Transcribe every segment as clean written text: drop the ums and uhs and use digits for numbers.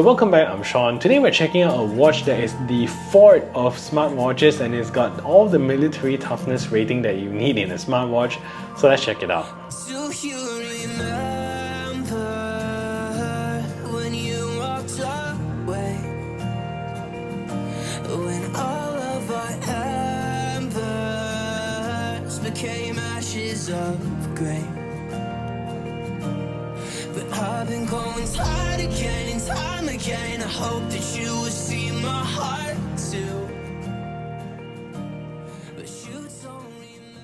Welcome back, I'm Sean. Today we're checking out a watch that is the fourth of smartwatches and it's got all the military toughness rating that you need in a smartwatch. So let's check it out. Do you remember when you walked away? When all of our embers became ashes of grey. But I've been going tired again and time again. I hope that you will see my heart too. But you don't remember.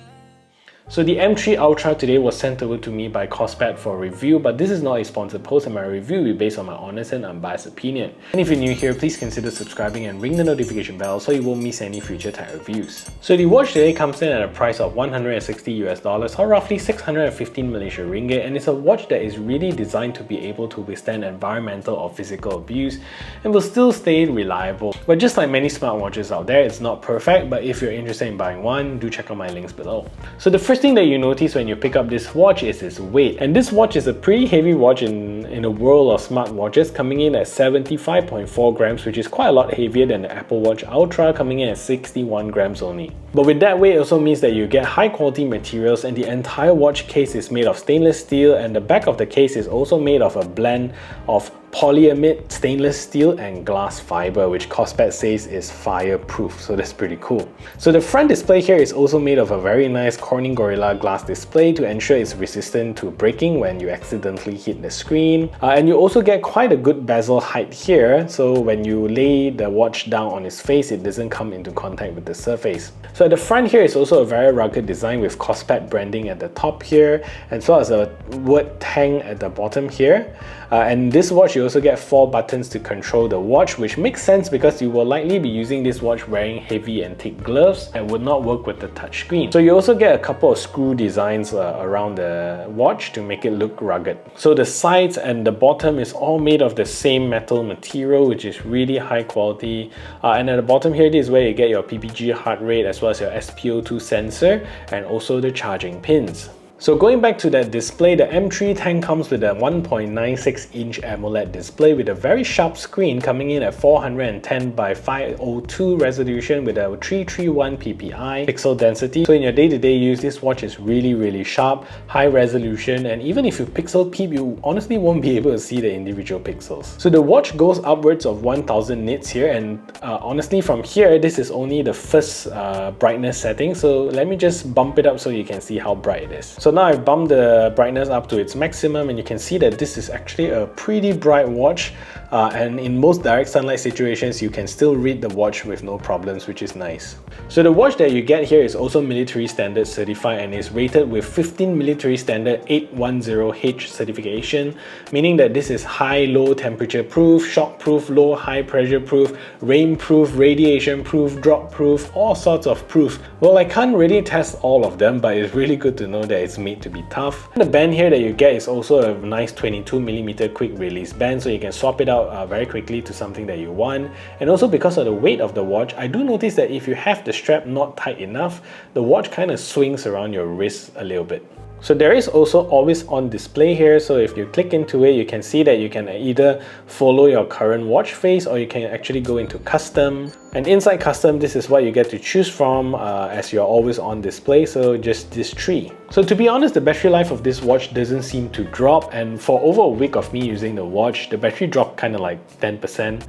So the M3 Ultra today was sent over to me by Kospet for review, but this is not a sponsored post and my review will be based on my honest and unbiased opinion. And if you're new here, please consider subscribing and ring the notification bell so you won't miss any future tech reviews. So the watch today comes in at a price of $160 or roughly 615 Malaysia ringgit, and it's a watch that is really designed to be able to withstand environmental or physical abuse and will still stay reliable. But just like many smartwatches out there, it's not perfect, but if you're interested in buying one, do check out my links below. So the first thing that you notice when you pick up this watch is its weight, and this watch is a pretty heavy watch in a world of smartwatches, coming in at 75.4 grams, which is quite a lot heavier than the Apple Watch Ultra, coming in at 61 grams only. But with that weight, it also means that you get high quality materials, and the entire watch case is made of stainless steel, and the back of the case is also made of a blend of polyamide, stainless steel and glass fiber, which Kospet says is fireproof, so that's pretty cool. So the front display here is also made of a very nice Corning Gorilla Glass display to ensure it's resistant to breaking when you accidentally hit the screen. And you also get quite a good bezel height here, so when you lay the watch down on its face, it doesn't come into contact with the surface. So at the front here is also a very rugged design with Kospet branding at the top here, as well as a word tang at the bottom here. And this watch you also get 4 buttons to control the watch, which makes sense because you will likely be using this watch wearing heavy and thick gloves and would not work with the touchscreen. So you also get a couple of screw designs around the watch to make it look rugged. So the sides and the bottom is all made of the same metal material, which is really high quality. And at the bottom here, this is where you get your PPG heart rate as well as your SpO2 sensor and also the charging pins. So going back to that display, the M3 Tank comes with a 1.96-inch AMOLED display with a very sharp screen coming in at 410 by 502 resolution with a 331 ppi pixel density. So in your day-to-day use, this watch is really sharp, high resolution, and even if you pixel peep, you honestly won't be able to see the individual pixels. So the watch goes upwards of 1000 nits here, and honestly from here, this is only the first brightness setting. So let me just bump it up so you can see how bright it is. So now I've bumped the brightness up to its maximum, and you can see that this is actually a pretty bright watch, and in most direct sunlight situations you can still read the watch with no problems, which is nice. So the watch that you get here is also military standard certified and is rated with 15 military standard 810H certification, meaning that this is high low temperature proof, shock proof, low high pressure proof, rain proof, radiation proof, drop proof, all sorts of proof. Well, I can't really test all of them, but it's really good to know that it's made to be tough. And the band here that you get is also a nice 22mm quick release band, so you can swap it out very quickly to something that you want. And also because of the weight of the watch, I do notice that if you have the strap not tight enough, the watch kind of swings around your wrist a little bit. So there is also always on display here, so if you click into it, you can see that you can either follow your current watch face or you can actually go into custom. And inside custom, this is what you get to choose from as you're always on display, so just this 3. So to be honest, the battery life of this watch doesn't seem to drop, and for over a week of me using the watch, the battery dropped kind of like 10%.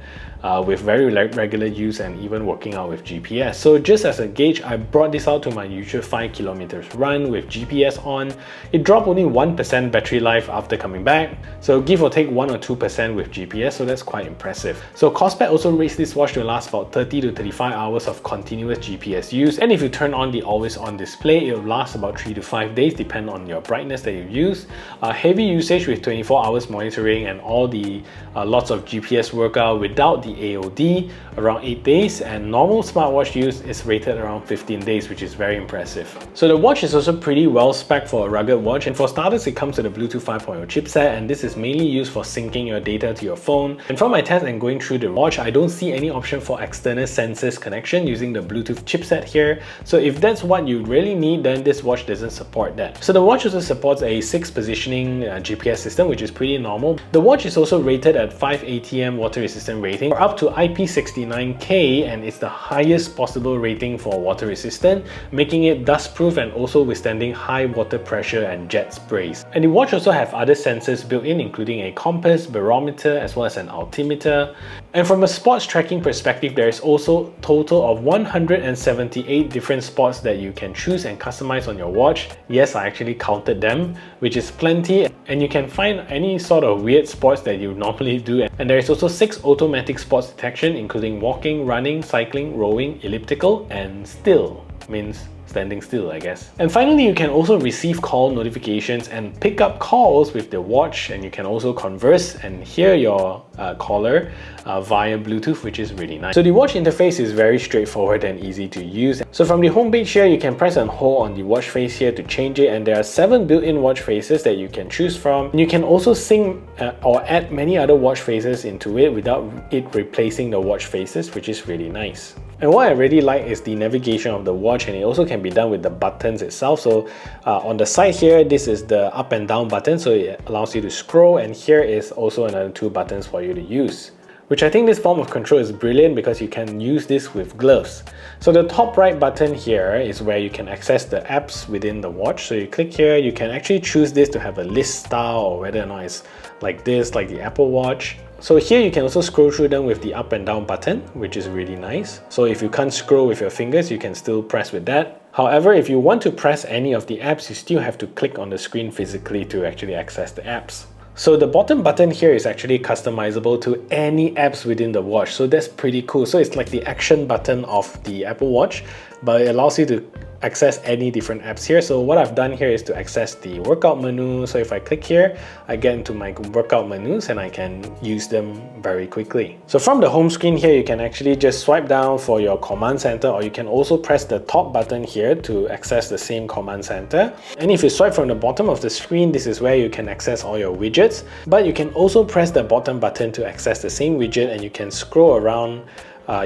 With very regular use and even working out with GPS. So just as a gauge, I brought this out to my usual 5 kilometers run with GPS on. It dropped only 1% battery life after coming back, so give or take 1 or 2% with GPS, so that's quite impressive. So Kospet also rates this watch to last about 30 to 35 hours of continuous GPS use, and if you turn on the always on display, it will last about 3 to 5 days depending on your brightness that you use. Heavy usage with 24 hours monitoring and all the lots of GPS workout without the AOD around 8 days, and normal smartwatch use is rated around 15 days, which is very impressive. So the watch is also pretty well spec'd for a rugged watch, and for starters it comes with a Bluetooth 5.0 chipset, and this is mainly used for syncing your data to your phone. And from my test and going through the watch, I don't see any option for external external sensors connection using the Bluetooth chipset here. So if that's what you really need, then this watch doesn't support that. So the watch also supports a 6 positioning GPS system, which is pretty normal. The watch is also rated at 5 ATM water resistant rating, or up to IP69K, and it's the highest possible rating for water resistant, making it dust proof and also withstanding high water pressure and jet sprays. And the watch also have other sensors built in, including a compass, barometer, as well as an altimeter. And from a sports tracking perspective, there is also a total of 178 different sports that you can choose and customize on your watch. Yes, I actually counted them, which is plenty, and you can find any sort of weird sports that you normally do. And there is also 6 automatic sports detection, including walking, running, cycling, rowing, elliptical, and still means standing still, I guess. And finally, you can also receive call notifications and pick up calls with the watch, and you can also converse and hear your caller via Bluetooth, which is really nice. So the watch interface is very straightforward and easy to use. So from the home page here, you can press and hold on the watch face here to change it, and there are 7 built-in watch faces that you can choose from. And you can also sync or add many other watch faces into it without it replacing the watch faces, which is really nice. And what I really like is the navigation of the watch, and it also can be done with the buttons itself. So on the side here, this is the up and down button, so it allows you to scroll, and here is also another 2 buttons for you to use, which I think this form of control is brilliant because you can use this with gloves. So the top right button here is where you can access the apps within the watch. So you click here, you can actually choose this to have a list style, or whether or not it's like this, like the Apple Watch. So here you can also scroll through them with the up and down button, which is really nice. So if you can't scroll with your fingers, you can still press with that. However, if you want to press any of the apps, you still have to click on the screen physically to actually access the apps. So the bottom button here is actually customizable to any apps within the watch. So that's pretty cool. So it's like the action button of the Apple Watch, but it allows you to access any different apps here. So what I've done here is to access the workout menu. So if I click here, I get into my workout menus and I can use them very quickly. So from the home screen here, you can actually just swipe down for your command center, or you can also press the top button here to access the same command center. And if you swipe from the bottom of the screen, this is where you can access all your widgets, but you can also press the bottom button to access the same widget, and you can scroll around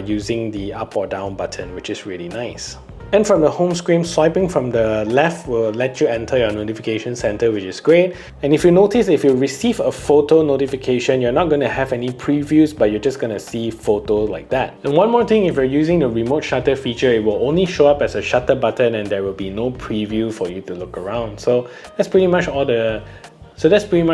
using the up or down button, which is really nice. And from the home screen, swiping from the left will let you enter your notification center, which is great. And if you notice, if you receive a photo notification, you're not going to have any previews, but you're just going to see photos like that. And one more thing, if you're using the remote shutter feature, it will only show up as a shutter button, and there will be no preview for you to look around. So that's pretty much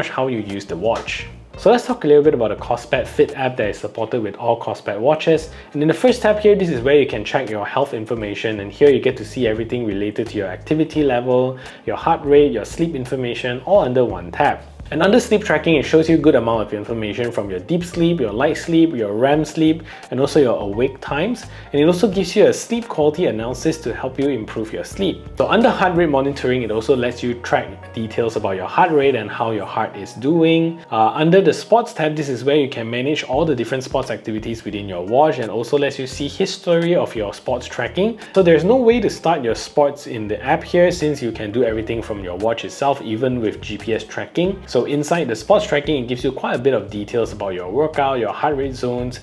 how you use the watch. So let's talk a little bit about the Kospet Fit app that is supported with all Kospet watches. And in the first tab here, this is where you can check your health information, and here you get to see everything related to your activity level, your heart rate, your sleep information, all under one tab. And under sleep tracking, it shows you a good amount of information from your deep sleep, your light sleep, your REM sleep, and also your awake times. And it also gives you a sleep quality analysis to help you improve your sleep. So under heart rate monitoring, it also lets you track details about your heart rate and how your heart is doing. Under the sports tab, this is where you can manage all the different sports activities within your watch, and also lets you see history of your sports tracking. So there's no way to start your sports in the app here, since you can do everything from your watch itself, even with GPS tracking. So inside the sports tracking, it gives you quite a bit of details about your workout, your heart rate zones,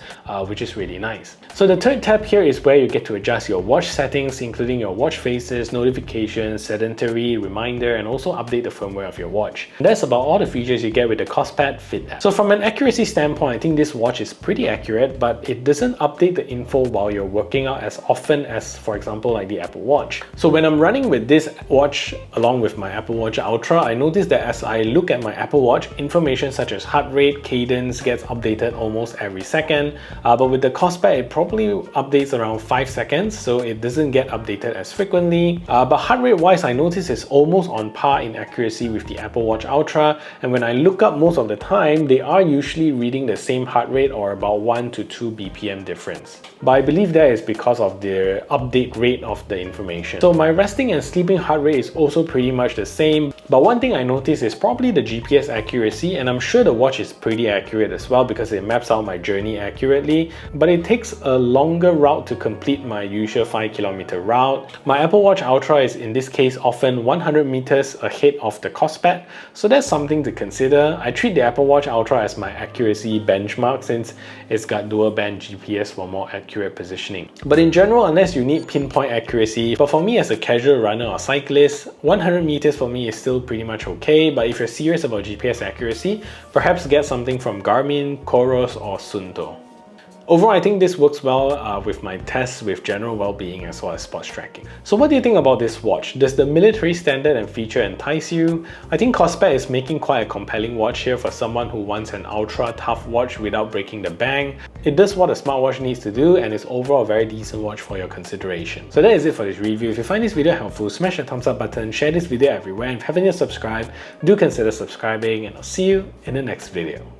which is really nice. So the third tab here is where you get to adjust your watch settings, including your watch faces, notifications, sedentary, reminder, and also update the firmware of your watch. And that's about all the features you get with the Kospet Fit app. So from an accuracy standpoint, I think this watch is pretty accurate, but it doesn't update the info while you're working out as often as, for example, like the Apple Watch. So when I'm running with this watch along with my Apple Watch Ultra, I notice that as I look at my Apple Watch, information such as heart rate, cadence gets updated almost every second. But with the Kospet, it probably updates around 5 seconds, so it doesn't get updated as frequently. But heart rate wise, I notice it's almost on par in accuracy with the Apple Watch Ultra. And when I look up most of the time, they are usually reading the same heart rate, or about 1 to 2 BPM difference. But I believe that is because of the update rate of the information. So my resting and sleeping heart rate is also pretty much the same. But one thing I noticed is probably the GPS GPS accuracy, and I'm sure the watch is pretty accurate as well because it maps out my journey accurately, but it takes a longer route to complete my usual 5km route. My Apple Watch Ultra is in this case often 100 meters ahead of the Kospet, so that's something to consider. I treat the Apple Watch Ultra as my accuracy benchmark since it's got dual band GPS for more accurate positioning. But in general, unless you need pinpoint accuracy, but for me as a casual runner or cyclist, 100 meters for me is still pretty much okay. But if you're serious about GPS accuracy, perhaps get something from Garmin, Coros or Suunto. Overall, I think this works well with my tests with general well-being as well as sports tracking. So what do you think about this watch? Does the military standard and feature entice you? I think Kospet is making quite a compelling watch here for someone who wants an ultra tough watch without breaking the bank. It does what a smartwatch needs to do and is overall a very decent watch for your consideration. So that is it for this review. If you find this video helpful, smash the thumbs up button, share this video everywhere, and if you haven't yet subscribed, do consider subscribing, and I'll see you in the next video.